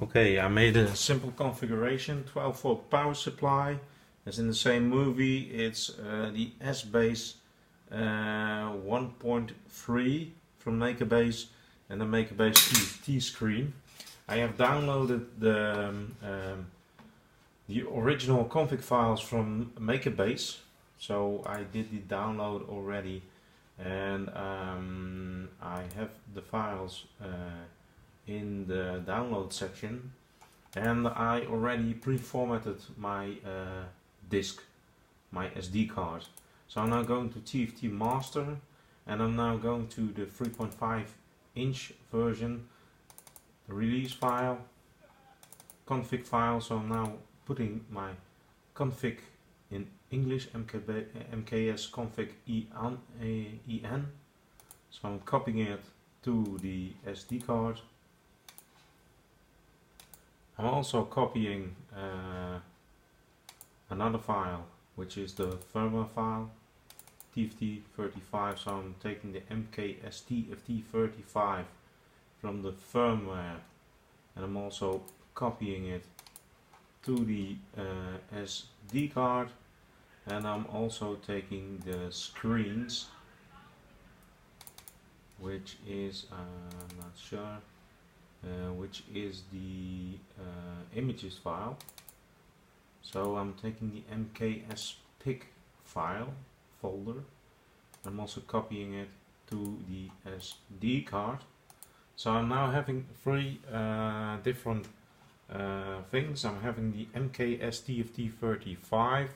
Okay, I made a simple configuration, 12-volt power supply. As in the same movie, it's the SBASE V1.3 from Makerbase and the Makerbase TFT screen. I have downloaded the original config files from Makerbase, so I did the download already, and I have the files in the download section, and I already pre-formatted my disk, my SD card. So I'm now going to TFT master, and I'm now going to the 3.5 inch version, the release file, config file. So I'm now putting my config in English, MKS config EN. So I'm copying it to the SD card. I'm also copying another file, which is the firmware file, TFT35. So I'm taking the Makerbase TFT35 from the firmware, and I'm also copying it to the SD card, and I'm also taking the screens, which is I'm not sure, which is the images file. So I'm taking the MKS pic file folder. I'm also copying it to the SD card. So I'm now having three different things. I'm having the Makerbase TFT35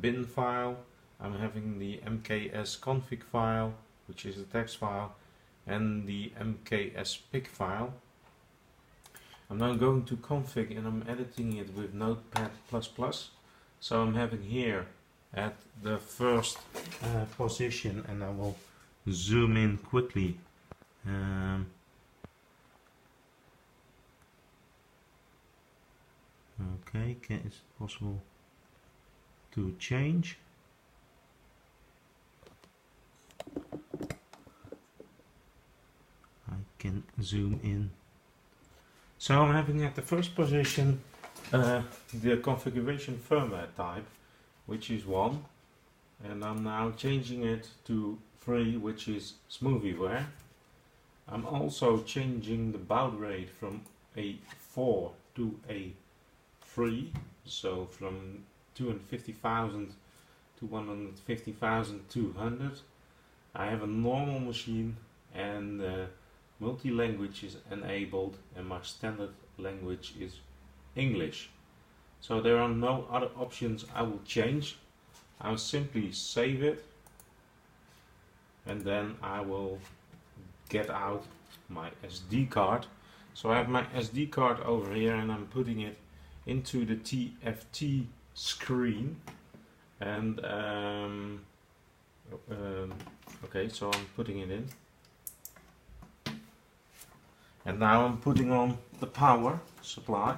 bin file. I'm having the MKS config file, which is a text file, and the MKS pic file. I'm now going to config, and I'm editing it with Notepad++. So I'm having here at the first position, and I will zoom in quickly. Okay, is it possible to change? I can zoom in. So I'm having at the first position the configuration firmware type, which is 1, and I'm now changing it to 3, which is smoothyware. I'm also changing the baud rate from a 4 to a 3, so from 250,000 to 150,200. I have a normal machine, and multi-language is enabled, and my standard language is English. So there are no other options I will change. I'll simply save it, and then I will get out my SD card. So I have my SD card over here, and I'm putting it into the TFT screen, and okay, so I'm putting it in, and now I'm putting on the power supply,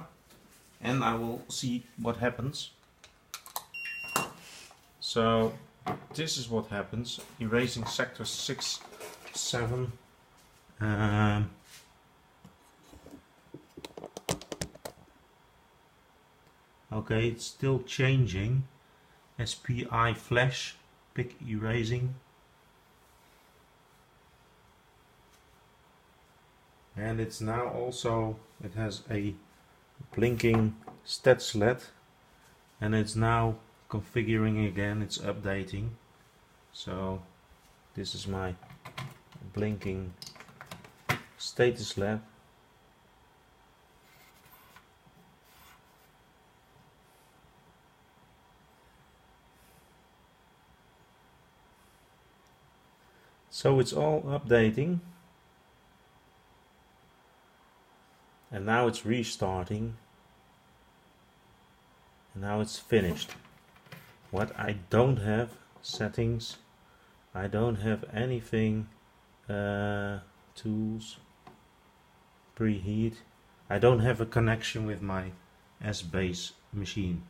and I will see what happens. So this is what happens: erasing sector 6, 7. Okay, it's still changing. SPI flash, pick erasing. And it's now also, it has a blinking stats LED, and it's now configuring again, it's updating. So this is my blinking status LED. So it's all updating, and now it's restarting, and now it's finished. What I don't have settings, I don't have anything, tools, preheat, I don't have a connection with my SBASE machine.